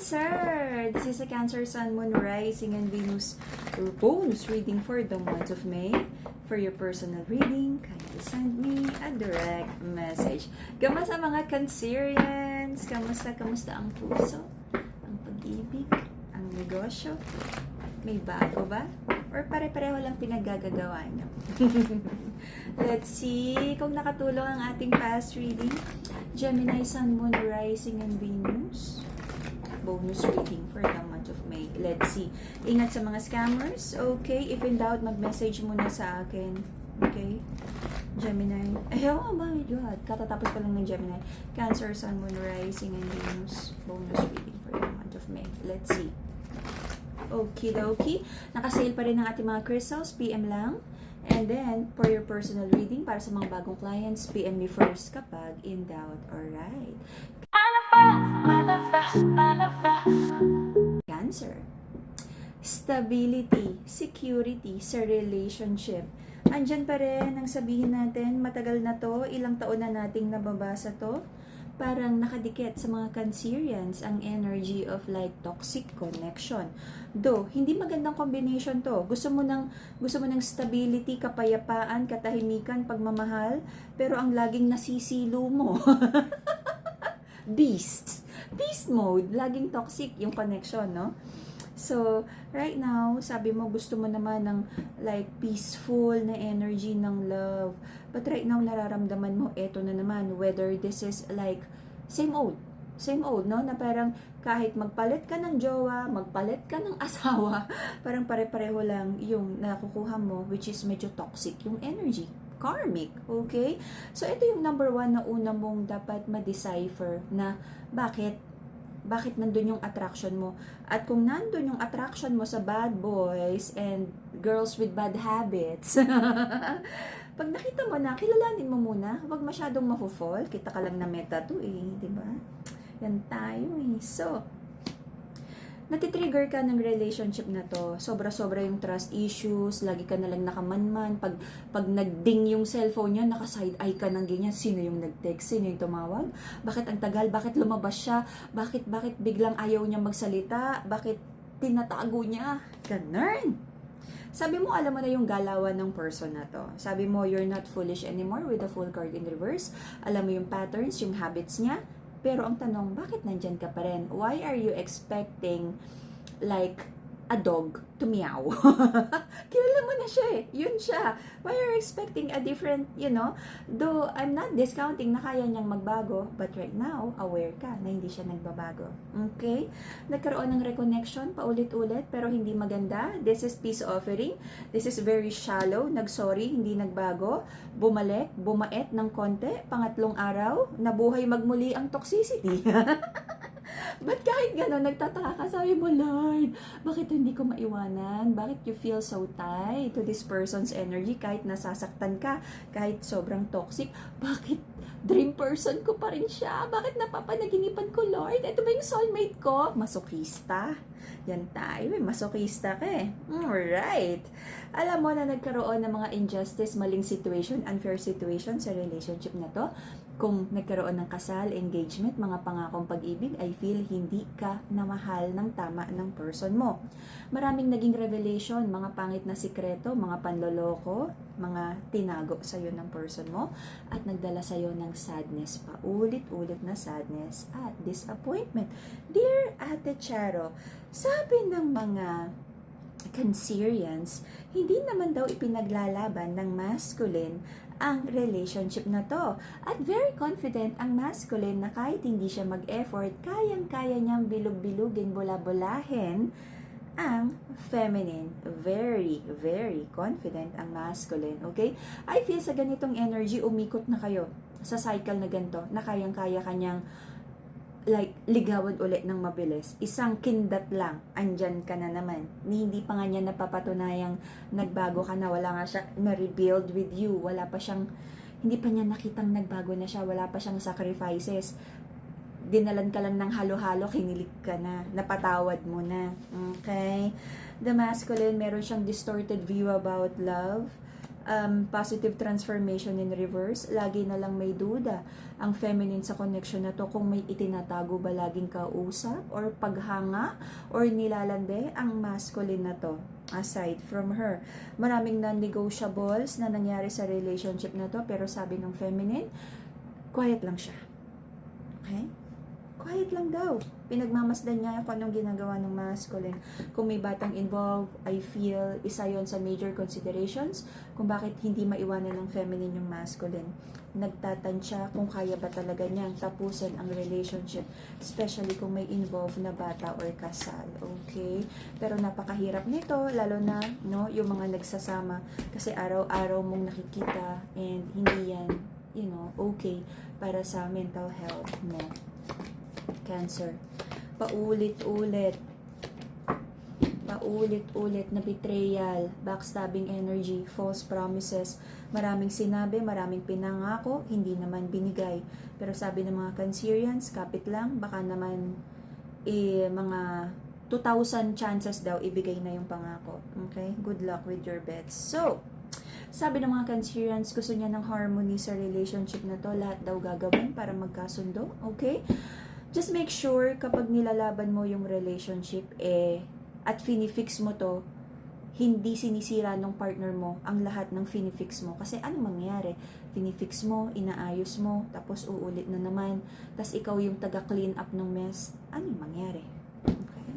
Cancer! This is a Cancer Sun, Moon, Rising, and Venus bonus reading for the month of May. For your personal reading, kindly send me a direct message. Kamusta mga Cancerians? Kamusta ang puso? Ang pag-ibig? Ang negosyo? May bago ba? Or pare-pareho lang pinaggagawa niyo? Let's see kung nakatulong ang ating past reading. Gemini, Sun, Moon, Rising, and Venus. Bonus reading for the month of May. Let's see. Ingat sa mga scammers. Okay. If in doubt, mag-message muna sa akin. Okay. Gemini. Ay, oh my God. Katatapos pa lang ng Gemini. Cancer, Sun, Moon, Rising, and Venus. Bonus reading for the month of May. Let's see. Okie-dokie. Nakasale pa rin ang ating mga crystals. PM lang. And then, for your personal reading, para sa mga bagong clients, PM me first kapag in doubt. Alright. Cancer. Stability, security sa relationship. Andyan pa rin ang sabihin natin, matagal na to, ilang taon na nating nababasa to. Parang nakadikit sa mga Cancerians ang energy of like toxic connection. Though, hindi magandang combination to. Gusto mo ng stability, kapayapaan, katahimikan, pagmamahal, pero ang laging nasisilo mo. Beast mode, laging toxic yung connection, no? So, right now, sabi mo gusto mo naman ng like peaceful na energy ng love. But right now, nararamdaman mo, eto na naman, whether this is like same old, no? Na parang kahit magpalit ka ng jowa, magpalit ka ng asawa, parang pare-pareho lang yung nakukuha mo, which is medyo toxic yung energy. Karmic, okay? So, ito yung number one na una mong dapat ma-decipher na bakit nandun yung attraction mo. At kung nandun yung attraction mo sa bad boys and girls with bad habits, pag nakita mo na, kilalanin mo muna, huwag masyadong mafo-fall. Kita ka lang na meta to diba? Yan tayo So, natitrigger ka ng relationship na to. Sobra-sobra yung trust issues, lagi ka nalang nakamanman. Pag nag-ding yung cellphone niya, naka-side eye ka ng ganyan. Sino yung nag-text? Sino yung tumawag? Bakit ang tagal? Bakit lumabas siya? Bakit biglang ayaw niya magsalita? Bakit tinatago niya? Ganun. Sabi mo, alam mo na yung galawan ng person na to. Sabi mo, you're not foolish anymore with the Fool card in reverse. Alam mo yung patterns, yung habits niya. Pero ang tanong, bakit nandyan ka pa rin? Why are you expecting like a dog to meow? Kilala mo na siya Yun siya. Why are you expecting a different, though I'm not discounting na kaya niyang magbago, but right now, aware ka na hindi siya nagbabago. Okay? Nagkaroon ng reconnection, paulit-ulit, pero hindi maganda. This is peace offering. This is very shallow. Nag-sorry, hindi nagbago. Bumalik, bumait ng konti. Pangatlong araw, nabuhay magmuli ang toxicity. But kahit gano'n, nagtataka ka, sabi mo, Lord, bakit hindi ko maiwanan? Bakit you feel so tied to this person's energy kahit nasasaktan ka, kahit sobrang toxic? Bakit dream person ko pa rin siya? Bakit napapanaginipan ko, Lord? Ito ba yung soulmate ko? Masokista. Yan tayo, masokista ka Alright. Alam mo na nagkaroon ng mga injustice, maling situation, unfair situation sa relationship na to. Kung nagkaroon ng kasal, engagement, mga pangakong pag-ibig, I feel hindi ka namahal ng tama ng person mo. Maraming naging revelation, mga pangit na sikreto, mga panloloko, mga tinago sa'yo ng person mo, at nagdala sa'yo ng sadness pa. Ulit-ulit na sadness at disappointment. Dear Ate Charo, sabi ng mga Cancerians, hindi naman daw ipinaglalaban ng masculine ang relationship na to. At very confident ang masculine na kahit hindi siya mag-effort, kayang-kaya niyang bilog-bilugin, bula-bulahin ang feminine. Very, very confident ang masculine. Okay? I feel sa ganitong energy, umikot na kayo sa cycle na ganito, na kayang-kaya kanyang like, ligawan ulit ng mabilis. Isang kindat lang, andyan ka na naman. Hindi pa nga niya napapatunayang nagbago ka na, wala nga siya na-rebuild with you, hindi pa niya nakitang nagbago na siya, wala pa siyang sacrifices. Dinalan ka lang ng halo-halo, kinilig ka na, napatawad mo na. Okay? The masculine, meron siyang distorted view about love. positive transformation in reverse. Lagi na lang may duda ang feminine sa connection na to kung may itinatago ba laging kausap or paghanga or nilalande ang masculine na to. Aside from her, maraming non-negotiables na nangyari sa relationship na to, pero sabi ng feminine, quiet lang siya. Okay? Quiet lang daw. Pinagmamasdan niya kung anong ginagawa ng masculine. Kung may batang involved, I feel isa yon sa major considerations kung bakit hindi maiwanan ng feminine yung masculine. Nagtatansya kung kaya ba talaga niyang tapusin ang relationship, especially kung may involved na bata or kasal. Okay? Pero napakahirap nito, lalo na no, yung mga nagsasama, kasi araw-araw mong nakikita and hindi yan, okay para sa mental health mo. Cancer. Paulit-ulit na betrayal, backstabbing energy, false promises, maraming sinabi, maraming pinangako, hindi naman binigay. Pero sabi ng mga Cancerians, kapit lang, baka naman mga 2,000 chances daw ibigay na yung pangako. Okay? Good luck with your bets. So, sabi ng mga Cancerians, gusto niya ng harmony sa relationship na to, lahat daw gagawin para magkasundo. Okay? Just make sure kapag nilalaban mo yung relationship at finifix mo to, hindi sinisira ng partner mo ang lahat ng finifix mo. Kasi ano mangyayari? Finifix mo, inaayos mo, tapos uulit na naman. Tapos ikaw yung taga-clean up ng mess. Ano mangyayari? Okay?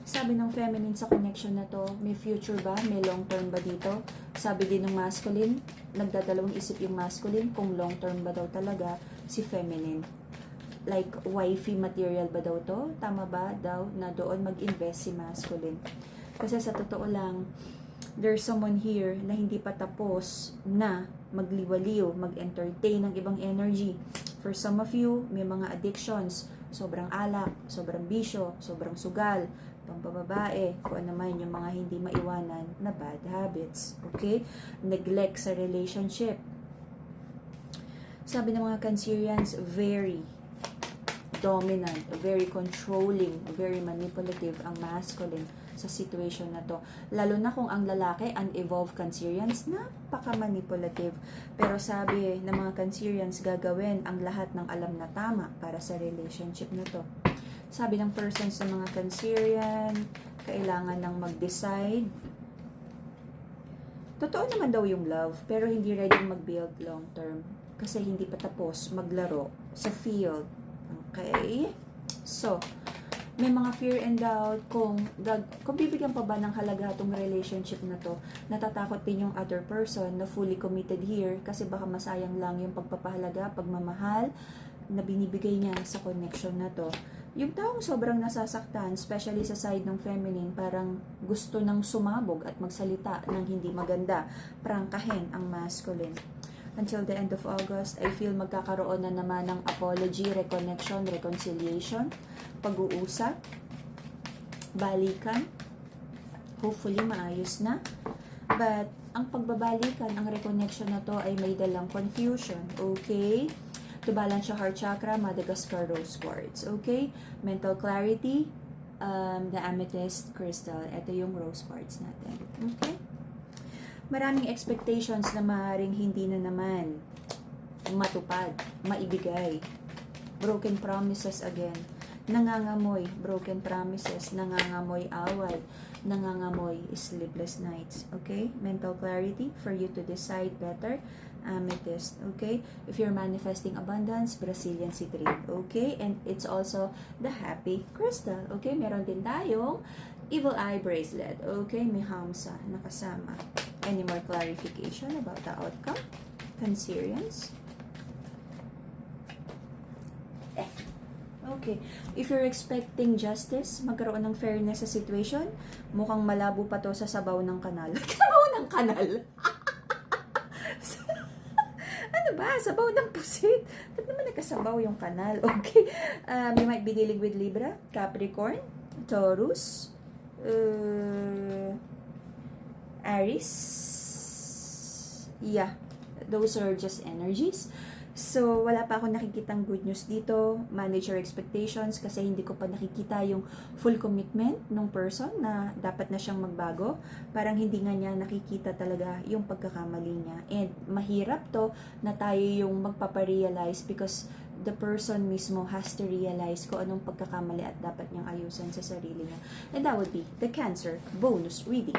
Sabi ng feminine sa connection na to, may future ba? May long term ba dito? Sabi din ng masculine, nagdadalawang isip yung masculine kung long term ba daw talaga si feminine. Like, wifey material ba daw to? Tama ba daw na doon mag-invest si masculine? Kasi sa totoo lang, there's someone here na hindi pa tapos na magliwaliw, mag-entertain ng ibang energy. For some of you, may mga addictions, sobrang alak, sobrang bisyo, sobrang sugal, pambababae, kung ano man yung mga hindi maiwanan na bad habits. Okay? Neglect sa relationship. Sabi ng mga Cancerians, very dominant, very controlling, very manipulative ang masculine sa situation na to. Lalo na kung ang lalaki, unevolved Cancerians, napaka-manipulative. Pero sabi ng mga Cancerians, gagawin ang lahat ng alam na tama para sa relationship na to. Sabi ng persons ng mga Cancerian, kailangan nang mag-decide. Totoo naman daw yung love, pero hindi ready mag-build long term. Kasi hindi pa tapos maglaro sa field. Okay? So, may mga fear and doubt kung bibigyan pa ba ng halaga itong relationship na to. Natatakot din yung other person na fully committed here kasi baka masayang lang yung pagpapahalaga, pagmamahal na binibigay niya sa connection na to. Yung taong sobrang nasasaktan, especially sa side ng feminine, parang gusto nang sumabog at magsalita ng hindi maganda, prangkahin ang masculine. Until the end of August, I feel magkakaroon na naman ng apology, reconnection, reconciliation, pag-uusap, balikan. Hopefully, maayos na. But, ang pagbabalikan, ang reconnection na to ay may dalang confusion. Okay? To balance your heart chakra, Madagascar rose quartz. Okay? Mental clarity, the amethyst crystal. Ito yung rose quartz natin. Okay? Maraming expectations na maaaring hindi na naman matupad, maibigay. Broken promises again. Nangangamoy, broken promises, nangangamoy away, nangangamoy sleepless nights. Okay? Mental clarity for you to decide better. Amethyst. Okay? If you're manifesting abundance, Brazilian citrine. Okay? And it's also the happy crystal. Okay? Meron din tayong evil eye bracelet. Okay? May hamsa nakasama. Any more clarification about the outcome? Cancerians? Okay. If you're expecting justice, magkaroon ng fairness sa situation, mukhang malabo pa to sa sabaw ng kanal. Sabaw ng kanal? Ano ba? Sabaw ng pusit? Ba't naman nagkasabaw yung kanal? Okay. You might be dealing with Libra, Capricorn, Taurus, Aries. Yeah, those are just energies. So, wala pa ako nakikitang good news dito. Manage your expectations kasi hindi ko pa nakikita yung full commitment ng person na dapat na siyang magbago. Parang hindi nga niya nakikita talaga yung pagkakamali niya. And mahirap to na tayo yung magpaparealize because the person mismo has to realize kung anong pagkakamali at dapat niyang ayusin sa sarili niya. And that would be the Cancer bonus reading.